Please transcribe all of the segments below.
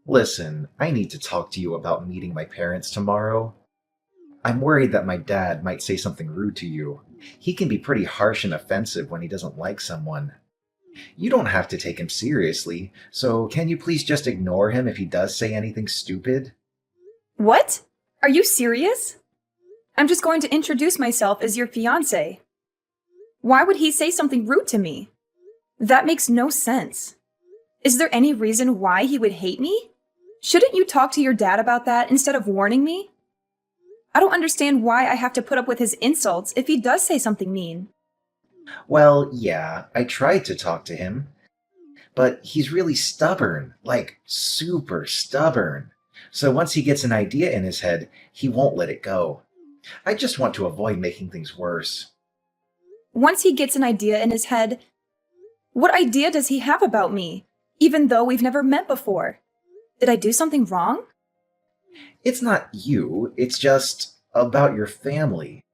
Listen, I need to talk to you about meeting my parents tomorrow. I'm worried that my dad might say something rude to you. He can be pretty harsh and offensive when he doesn't like someone. You don't have to take him seriously, so can you please just ignore him if he does say anything stupid? What? Are you serious? I'm just going to introduce myself as your fiance. Why would he say something rude to me? That makes no sense. Is there any reason why he would hate me? Shouldn't you talk to your dad about that instead of warning me? I don't understand why I have to put up with his insults if he does say something mean. Well, yeah, I tried to talk to him, but he's really stubborn, like super stubborn. So once he gets an idea in his head, he won't let it go. I just want to avoid making things worse. Once he gets an idea in his head, what idea does he have about me, even though we've never met before? Did I do something wrong? It's not you, it's just about your family.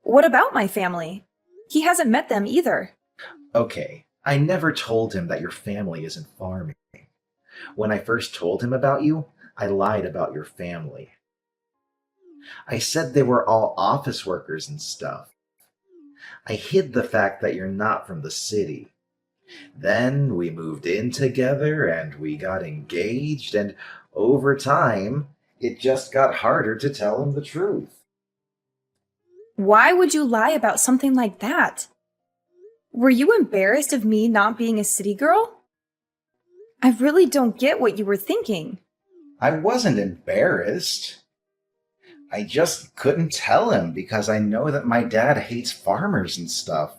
What about my family? He hasn't met them either. Okay, I never told him that your family isn't farming. When I first told him about you, I lied about your family. I said they were all office workers and stuff. I hid the fact that you're not from the city. Then we moved in together and we got engaged, and over time, it just got harder to tell him the truth. Why would you lie about something like that? Were you embarrassed of me not being a city girl? I really don't get what you were thinking. I wasn't embarrassed. I just couldn't tell him because I know that my dad hates farmers and stuff.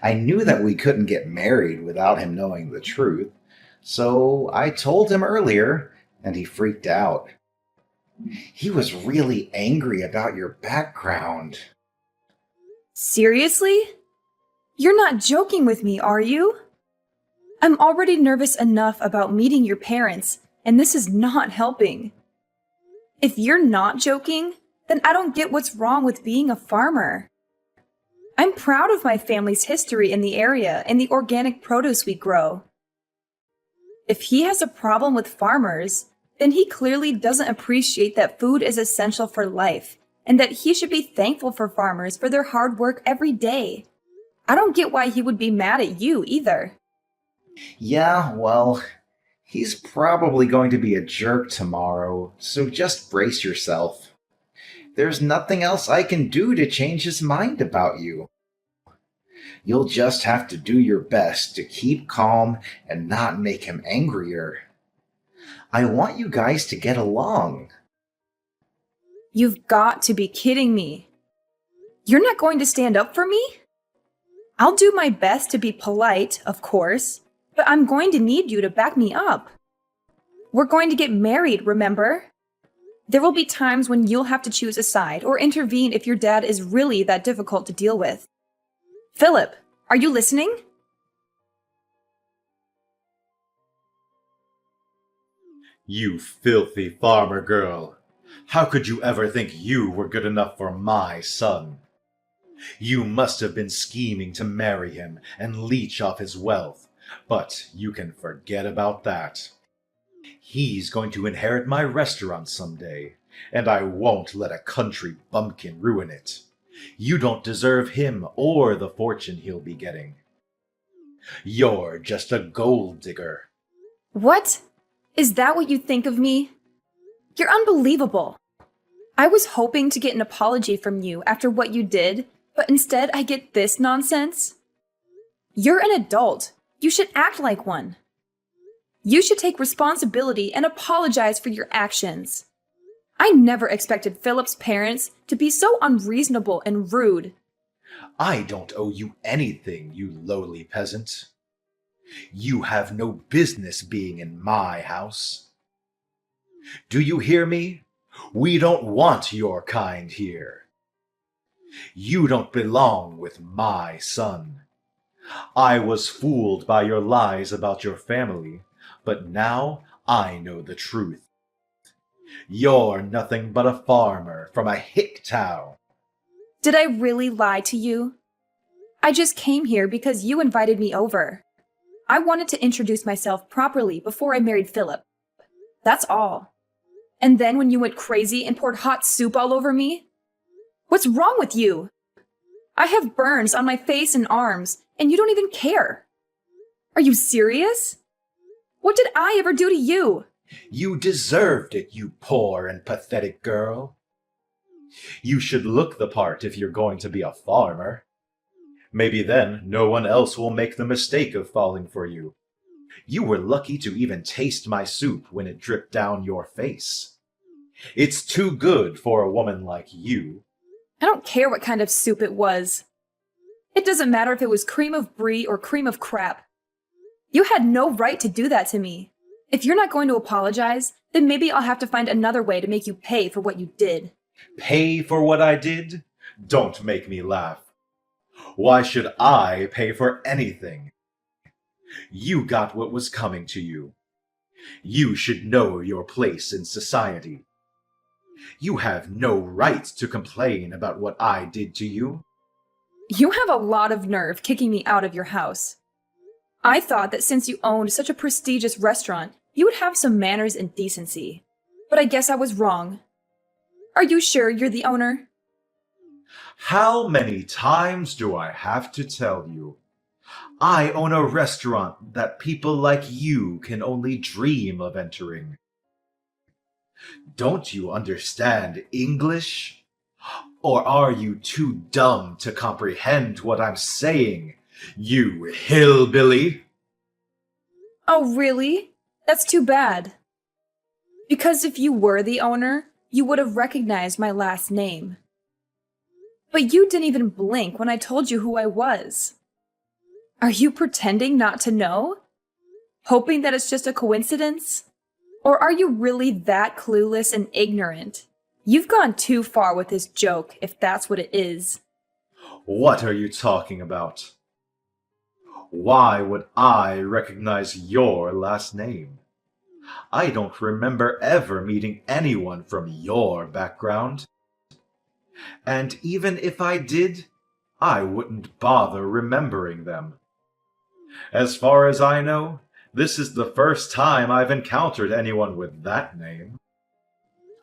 I knew that we couldn't get married without him knowing the truth, so I told him earlier, and he freaked out. He was really angry about your background. Seriously? You're not joking with me, are you? I'm already nervous enough about meeting your parents, and this is not helping. If you're not joking, then I don't get what's wrong with being a farmer. I'm proud of my family's history in the area and the organic produce we grow. If he has a problem with farmers, then he clearly doesn't appreciate that food is essential for life and that he should be thankful for farmers for their hard work every day. I don't get why he would be mad at you either. Yeah, well, he's probably going to be a jerk tomorrow, so just brace yourself. There's nothing else I can do to change his mind about you. You'll just have to do your best to keep calm and not make him angrier. I want you guys to get along. You've got to be kidding me. You're not going to stand up for me? I'll do my best to be polite, of course, but I'm going to need you to back me up. We're going to get married, remember? There will be times when you'll have to choose a side or intervene if your dad is really that difficult to deal with. Philip, are you listening? You filthy farmer girl! How could you ever think you were good enough for my son? You must have been scheming to marry him and leech off his wealth, but you can forget about that. He's going to inherit my restaurant someday, and I won't let a country bumpkin ruin it. You don't deserve him or the fortune he'll be getting. You're just a gold digger. What? Is that what you think of me? You're unbelievable. I was hoping to get an apology from you after what you did, but instead I get this nonsense. You're an adult. You should act like one. You should take responsibility and apologize for your actions. I never expected Philip's parents to be so unreasonable and rude. I don't owe you anything, you lowly peasant. You have no business being in my house. Do you hear me? We don't want your kind here. You don't belong with my son. I was fooled by your lies about your family, but now I know the truth. You're nothing but a farmer from a hick town. Did I really lie to you? I just came here because you invited me over. I wanted to introduce myself properly before I married Philip. That's all. And then when you went crazy and poured hot soup all over me? What's wrong with you? I have burns on my face and arms, and you don't even care. Are you serious? What did I ever do to you? You deserved it, you poor and pathetic girl. You should look the part if you're going to be a farmer. Maybe then no one else will make the mistake of falling for you. You were lucky to even taste my soup when it dripped down your face. It's too good for a woman like you. I don't care what kind of soup it was. It doesn't matter if it was cream of brie or cream of crap. You had no right to do that to me. If you're not going to apologize, then maybe I'll have to find another way to make you pay for what you did. Pay for what I did? Don't make me laugh. Why should I pay for anything? You got what was coming to you. You should know your place in society. You have no right to complain about what I did to you. You have a lot of nerve kicking me out of your house. I thought that since you owned such a prestigious restaurant, you would have some manners and decency. But I guess I was wrong. Are you sure you're the owner? How many times do I have to tell you? I own a restaurant that people like you can only dream of entering. Don't you understand English? Or are you too dumb to comprehend what I'm saying, you hillbilly? Oh, really? That's too bad. Because if you were the owner, you would have recognized my last name. But you didn't even blink when I told you who I was. Are you pretending not to know? Hoping that it's just a coincidence? Or are you really that clueless and ignorant? You've gone too far with this joke, if that's what it is. What are you talking about? Why would I recognize your last name? I don't remember ever meeting anyone from your background. And even if I did, I wouldn't bother remembering them. As far as I know, this is the first time I've encountered anyone with that name.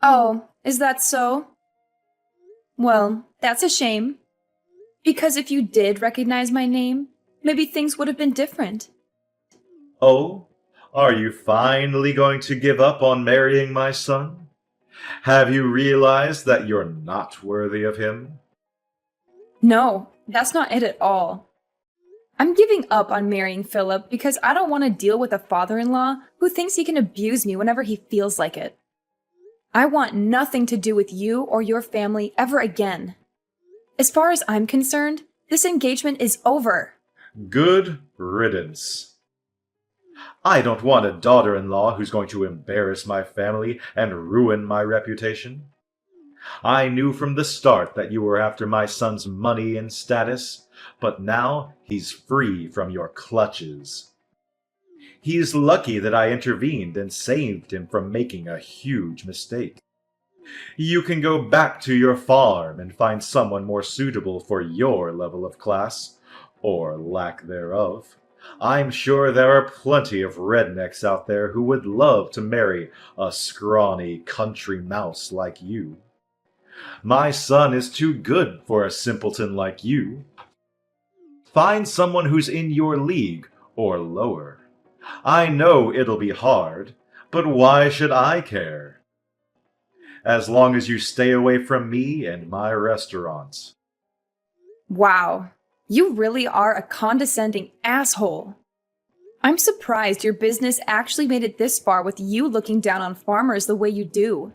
Oh, is that so? Well, that's a shame. Because if you did recognize my name, maybe things would have been different. Oh, are you finally going to give up on marrying my son? Have you realized that you're not worthy of him? No, that's not it at all. I'm giving up on marrying Philip because I don't want to deal with a father-in-law who thinks he can abuse me whenever he feels like it. I want nothing to do with you or your family ever again. As far as I'm concerned, this engagement is over. Good riddance. I don't want a daughter-in-law who's going to embarrass my family and ruin my reputation. I knew from the start that you were after my son's money and status, but now he's free from your clutches. He's lucky that I intervened and saved him from making a huge mistake. You can go back to your farm and find someone more suitable for your level of class, or lack thereof. I'm sure there are plenty of rednecks out there who would love to marry a scrawny country mouse like you. My son is too good for a simpleton like you. Find someone who's in your league or lower. I know it'll be hard, but why should I care? As long as you stay away from me and my restaurants. Wow, you really are a condescending asshole. I'm surprised your business actually made it this far with you looking down on farmers the way you do.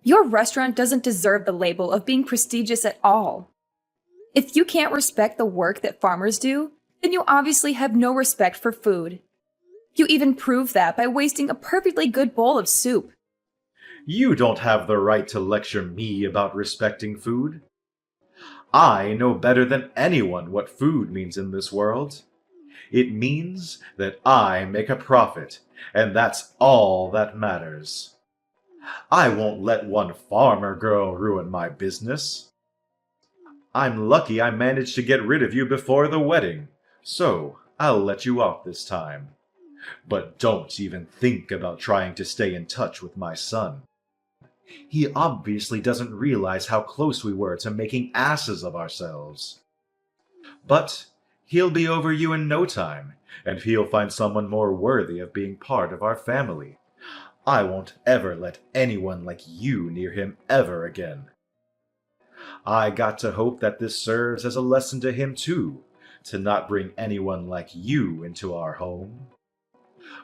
Your restaurant doesn't deserve the label of being prestigious at all. If you can't respect the work that farmers do, then you obviously have no respect for food. You even prove that by wasting a perfectly good bowl of soup. You don't have the right to lecture me about respecting food. I know better than anyone what food means in this world. It means that I make a profit, and that's all that matters. I won't let one farmer girl ruin my business. I'm lucky I managed to get rid of you before the wedding, so I'll let you off this time. But don't even think about trying to stay in touch with my son. He obviously doesn't realize how close we were to making asses of ourselves. But he'll be over you in no time, and he'll find someone more worthy of being part of our family. I won't ever let anyone like you near him ever again. I got to hope that this serves as a lesson to him too, to not bring anyone like you into our home.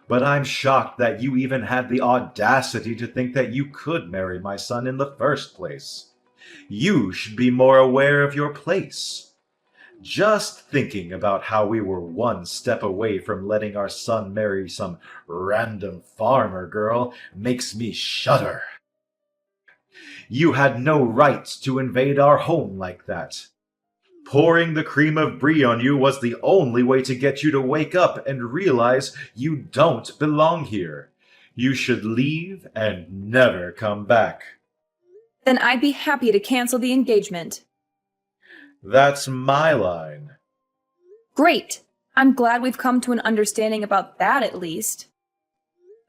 But I'm shocked that you even had the audacity to think that you could marry my son in the first place. You should be more aware of your place. Just thinking about how we were one step away from letting our son marry some random farmer girl makes me shudder. You had no right to invade our home like that. Pouring the cream of brie on you was the only way to get you to wake up and realize you don't belong here. You should leave and never come back. Then I'd be happy to cancel the engagement. That's my line. Great. I'm glad we've come to an understanding about that at least.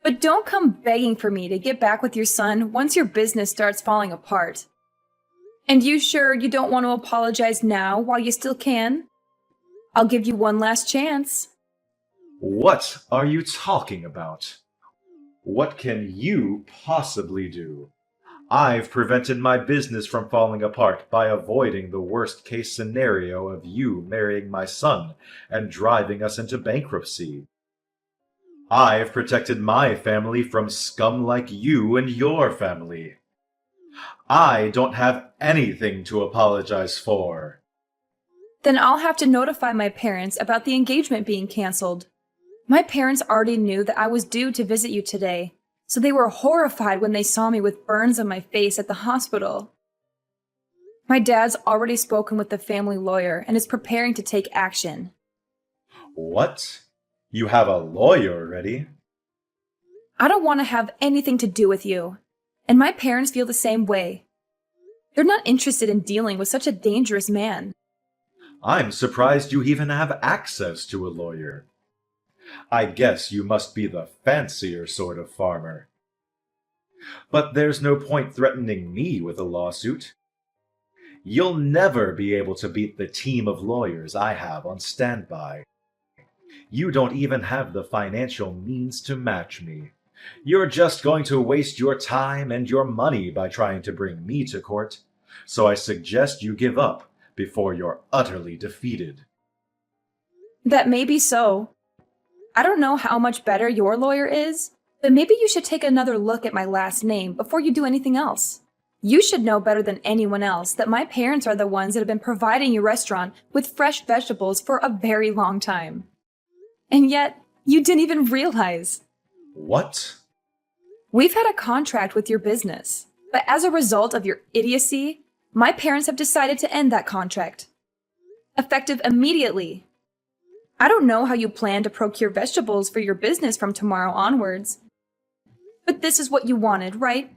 But don't come begging for me to get back with your son once your business starts falling apart. And you sure you don't want to apologize now while you still can? I'll give you one last chance. What are you talking about? What can you possibly do? I've prevented my business from falling apart by avoiding the worst case scenario of you marrying my son and driving us into bankruptcy. I've protected my family from scum like you and your family. I don't have anything to apologize for. Then I'll have to notify my parents about the engagement being canceled. My parents already knew that I was due to visit you today, so they were horrified when they saw me with burns on my face at the hospital. My dad's already spoken with the family lawyer and is preparing to take action. What? You have a lawyer already? I don't want to have anything to do with you, and my parents feel the same way. They're not interested in dealing with such a dangerous man. I'm surprised you even have access to a lawyer. I guess you must be the fancier sort of farmer. But there's no point threatening me with a lawsuit. You'll never be able to beat the team of lawyers I have on standby. You don't even have the financial means to match me. You're just going to waste your time and your money by trying to bring me to court, so I suggest you give up before you're utterly defeated. That may be so. I don't know how much better your lawyer is, but maybe you should take another look at my last name before you do anything else. You should know better than anyone else that my parents are the ones that have been providing your restaurant with fresh vegetables for a very long time. And yet, you didn't even realize. What? We've had a contract with your business, but as a result of your idiocy, my parents have decided to end that contract. Effective immediately. I don't know how you plan to procure vegetables for your business from tomorrow onwards. But this is what you wanted, right?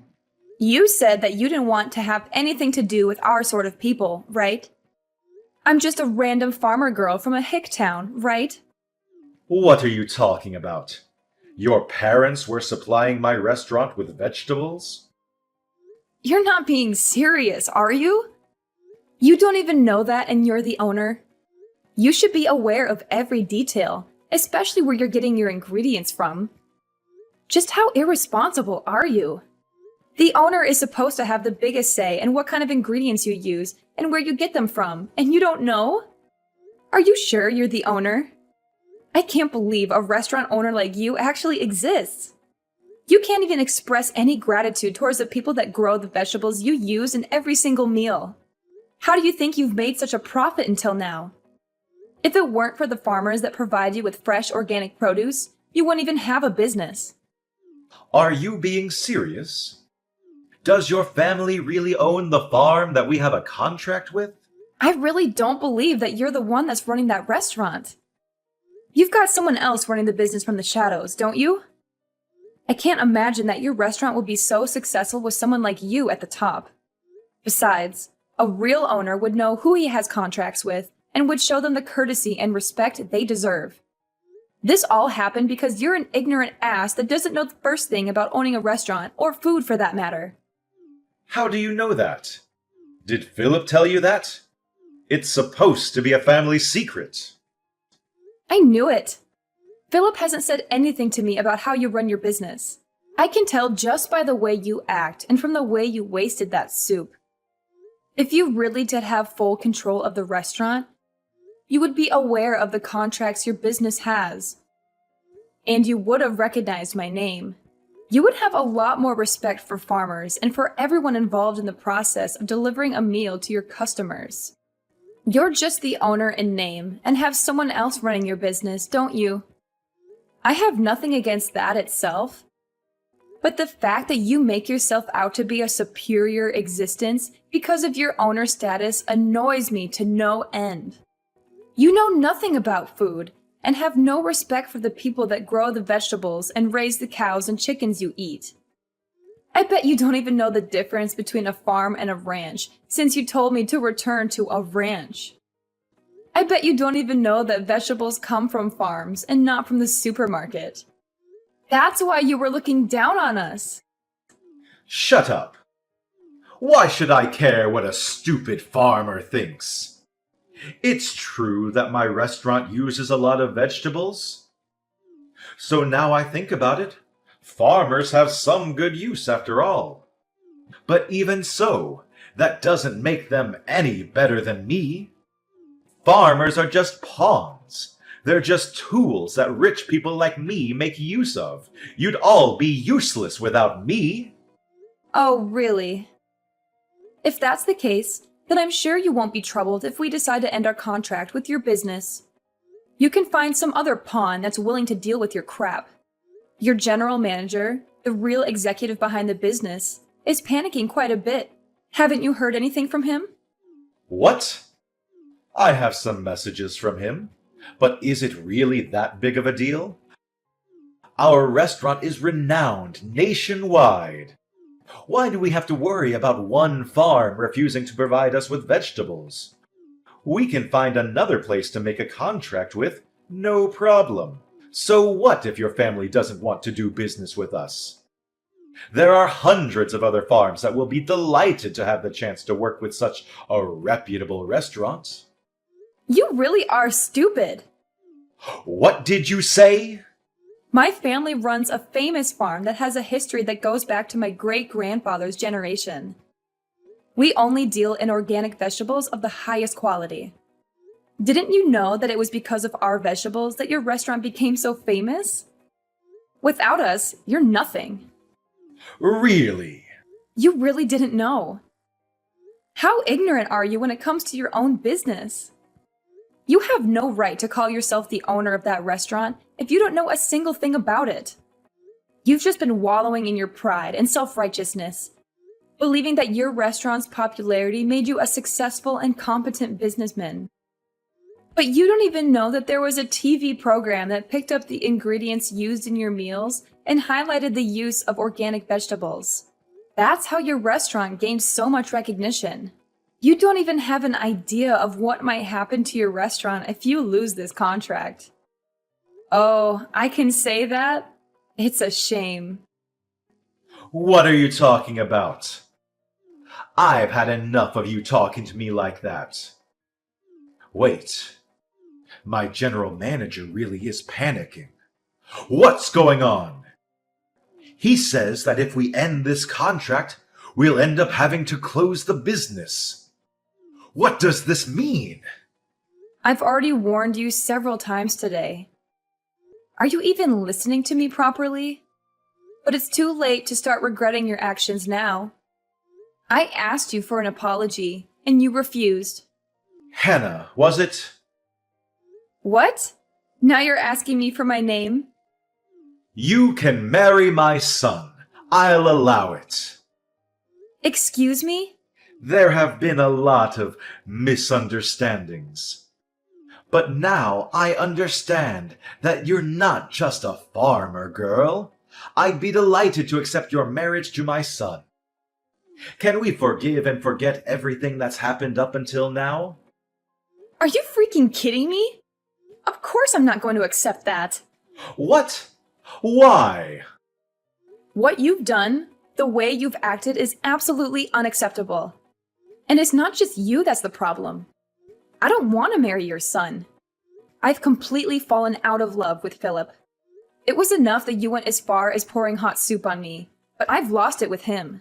You said that you didn't want to have anything to do with our sort of people, right? I'm just a random farmer girl from a hick town, right? What are you talking about? Your parents were supplying my restaurant with vegetables? You're not being serious, are you? You don't even know that and you're the owner. You should be aware of every detail, especially where you're getting your ingredients from. Just how irresponsible are you? The owner is supposed to have the biggest say in what kind of ingredients you use and where you get them from, and you don't know? Are you sure you're the owner? I can't believe a restaurant owner like you actually exists. You can't even express any gratitude towards the people that grow the vegetables you use in every single meal. How do you think you've made such a profit until now? If it weren't for the farmers that provide you with fresh organic produce, you wouldn't even have a business. Are you being serious? Does your family really own the farm that we have a contract with? I really don't believe that you're the one that's running that restaurant. You've got someone else running the business from the shadows, don't you? I can't imagine that your restaurant will be so successful with someone like you at the top. Besides, a real owner would know who he has contracts with and would show them the courtesy and respect they deserve. This all happened because you're an ignorant ass that doesn't know the first thing about owning a restaurant, or food for that matter. How do you know that? Did Philip tell you that? It's supposed to be a family secret. I knew it. Philip hasn't said anything to me about how you run your business. I can tell just by the way you act and from the way you wasted that soup. If you really did have full control of the restaurant, you would be aware of the contracts your business has. And you would have recognized my name. You would have a lot more respect for farmers and for everyone involved in the process of delivering a meal to your customers. You're just the owner in name and have someone else running your business, don't you? I have nothing against that itself. But the fact that you make yourself out to be a superior existence because of your owner status annoys me to no end. You know nothing about food and have no respect for the people that grow the vegetables and raise the cows and chickens you eat. I bet you don't even know the difference between a farm and a ranch, since you told me to return to a ranch. I bet you don't even know that vegetables come from farms and not from the supermarket. That's why you were looking down on us. Shut up. Why should I care what a stupid farmer thinks? It's true that my restaurant uses a lot of vegetables. So now I think about it, farmers have some good use after all. But even so, that doesn't make them any better than me. Farmers are just pawns. They're just tools that rich people like me make use of. You'd all be useless without me. Oh, really? If that's the case, then I'm sure you won't be troubled if we decide to end our contract with your business. You can find some other pawn that's willing to deal with your crap. Your general manager, the real executive behind the business, is panicking quite a bit. Haven't you heard anything from him? What? I have some messages from him, but is it really that big of a deal? Our restaurant is renowned nationwide. Why do we have to worry about one farm refusing to provide us with vegetables? We can find another place to make a contract with, no problem. So what if your family doesn't want to do business with us? There are hundreds of other farms that will be delighted to have the chance to work with such a reputable restaurant. You really are stupid. What did you say? My family runs a famous farm that has a history that goes back to my great-grandfather's generation. We only deal in organic vegetables of the highest quality. Didn't you know that it was because of our vegetables that your restaurant became so famous? Without us, you're nothing. Really? You really didn't know. How ignorant are you when it comes to your own business? You have no right to call yourself the owner of that restaurant if you don't know a single thing about it. You've just been wallowing in your pride and self-righteousness, believing that your restaurant's popularity made you a successful and competent businessman. But you don't even know that there was a TV program that picked up the ingredients used in your meals and highlighted the use of organic vegetables. That's how your restaurant gained so much recognition. You don't even have an idea of what might happen to your restaurant if you lose this contract. Oh, I can say that? It's a shame. What are you talking about? I've had enough of you talking to me like that. Wait, my general manager really is panicking. What's going on? He says that if we end this contract, we'll end up having to close the business. What does this mean? I've already warned you several times today. Are you even listening to me properly? But it's too late to start regretting your actions now. I asked you for an apology, and you refused. Hannah, was it? What? Now you're asking me for my name? You can marry my son. I'll allow it. Excuse me? There have been a lot of misunderstandings. But now I understand that you're not just a farmer girl. I'd be delighted to accept your marriage to my son. Can we forgive and forget everything that's happened up until now? Are you freaking kidding me? Of course I'm not going to accept that. What? Why? What you've done, the way you've acted, is absolutely unacceptable. And it's not just you that's the problem. I don't want to marry your son. I've completely fallen out of love with Philip. It was enough that you went as far as pouring hot soup on me, but I've lost it with him.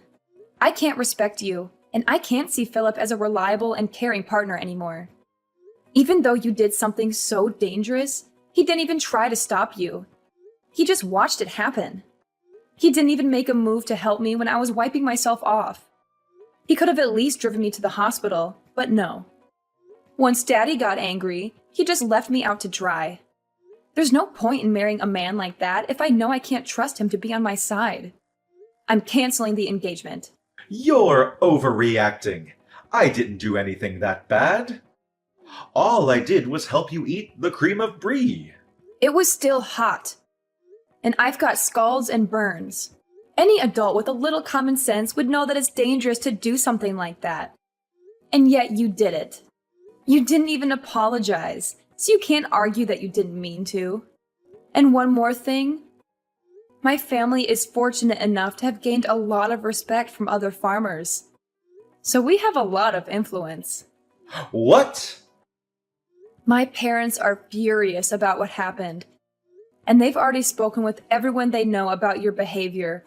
I can't respect you, and I can't see Philip as a reliable and caring partner anymore. Even though you did something so dangerous, he didn't even try to stop you. He just watched it happen. He didn't even make a move to help me when I was wiping myself off. He could have at least driven me to the hospital, but no. Once Daddy got angry, he just left me out to dry. There's no point in marrying a man like that if I know I can't trust him to be on my side. I'm canceling the engagement. You're overreacting. I didn't do anything that bad. All I did was help you eat the cream of brie. It was still hot. And I've got scalds and burns. Any adult with a little common sense would know that it's dangerous to do something like that. And yet you did it. You didn't even apologize, so you can't argue that you didn't mean to. And one more thing. My family is fortunate enough to have gained a lot of respect from other farmers. So we have a lot of influence. What? My parents are furious about what happened. And they've already spoken with everyone they know about your behavior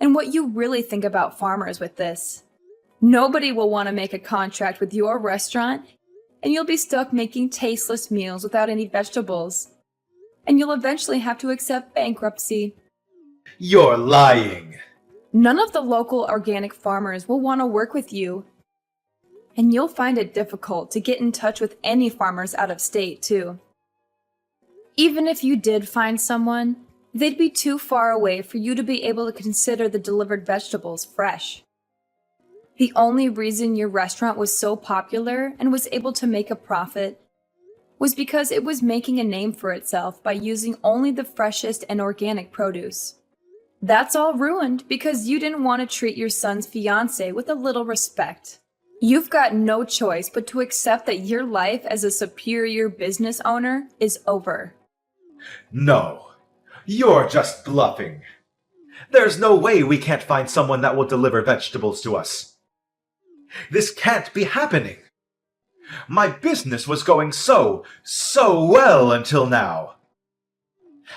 and what you really think about farmers with this. Nobody will want to make a contract with your restaurant, and you'll be stuck making tasteless meals without any vegetables. And you'll eventually have to accept bankruptcy. You're lying. None of the local organic farmers will want to work with you. And you'll find it difficult to get in touch with any farmers out of state, too. Even if you did find someone, they'd be too far away for you to be able to consider the delivered vegetables fresh. The only reason your restaurant was so popular and was able to make a profit was because it was making a name for itself by using only the freshest and organic produce. That's all ruined because you didn't want to treat your son's fiancé with a little respect. You've got no choice but to accept that your life as a superior business owner is over. No, you're just bluffing. There's no way we can't find someone that will deliver vegetables to us. This can't be happening. My business was going so well until now.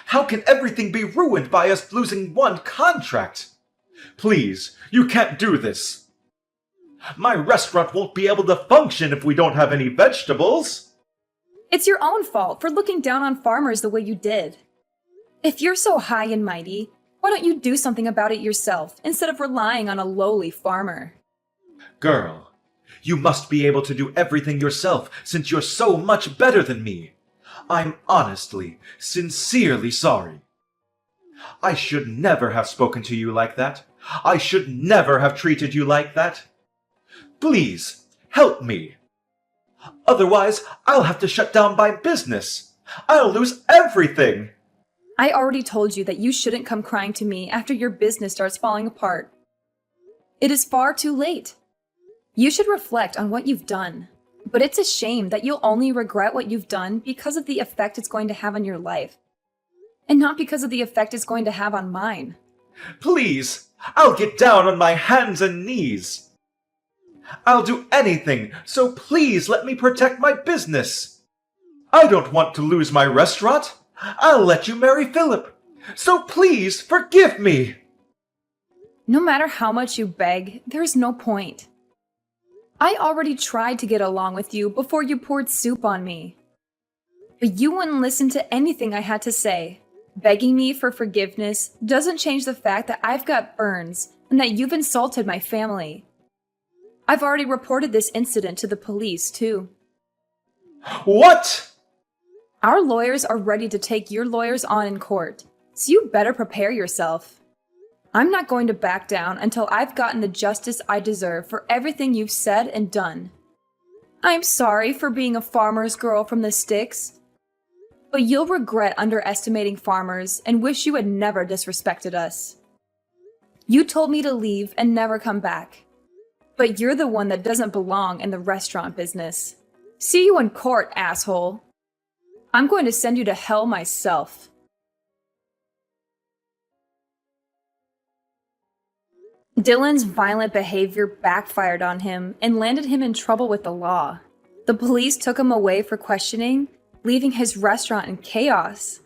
How can everything be ruined by us losing one contract? Please, you can't do this. My restaurant won't be able to function if we don't have any vegetables. It's your own fault for looking down on farmers the way you did. If you're so high and mighty, why don't you do something about it yourself instead of relying on a lowly farmer? Girl, you must be able to do everything yourself since you're so much better than me. I'm honestly, sincerely sorry. I should never have spoken to you like that. I should never have treated you like that. Please, help me. Otherwise, I'll have to shut down my business. I'll lose everything. I already told you that you shouldn't come crying to me after your business starts falling apart. It is far too late. You should reflect on what you've done. But it's a shame that you'll only regret what you've done because of the effect it's going to have on your life. And not because of the effect it's going to have on mine. Please, I'll get down on my hands and knees. I'll do anything, so please let me protect my business. I don't want to lose my restaurant. I'll let you marry Philip. So please forgive me. No matter how much you beg, there's no point. I already tried to get along with you before you poured soup on me. But you wouldn't listen to anything I had to say. Begging me for forgiveness doesn't change the fact that I've got burns and that you've insulted my family. I've already reported this incident to the police, too. What? Our lawyers are ready to take your lawyers on in court, so you better prepare yourself. I'm not going to back down until I've gotten the justice I deserve for everything you've said and done. I'm sorry for being a farmer's girl from the sticks, but you'll regret underestimating farmers and wish you had never disrespected us. You told me to leave and never come back, but you're the one that doesn't belong in the restaurant business. See you in court, asshole. I'm going to send you to hell myself. Dylan's violent behavior backfired on him and landed him in trouble with the law. The police took him away for questioning, leaving his restaurant in chaos.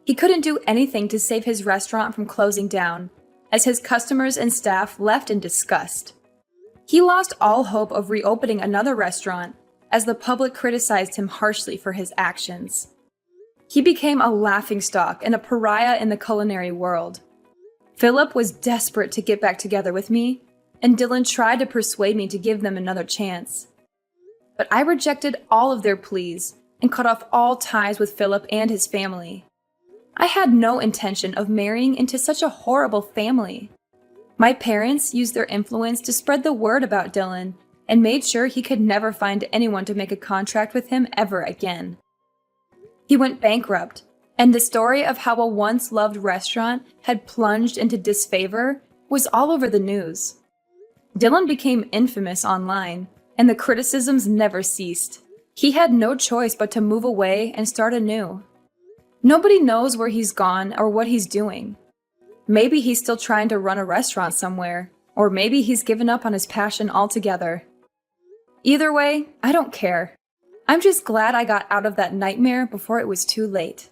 He couldn't do anything to save his restaurant from closing down, as his customers and staff left in disgust. He lost all hope of reopening another restaurant, as the public criticized him harshly for his actions. He became a laughingstock and a pariah in the culinary world. Philip was desperate to get back together with me, and Dylan tried to persuade me to give them another chance. But I rejected all of their pleas and cut off all ties with Philip and his family. I had no intention of marrying into such a horrible family. My parents used their influence to spread the word about Dylan and made sure he could never find anyone to make a contract with him ever again. He went bankrupt, and the story of how a once loved restaurant had plunged into disfavor was all over the news. Dylan became infamous online, and the criticisms never ceased. He had no choice but to move away and start anew. Nobody knows where he's gone or what he's doing. Maybe he's still trying to run a restaurant somewhere, or maybe he's given up on his passion altogether. Either way, I don't care. I'm just glad I got out of that nightmare before it was too late.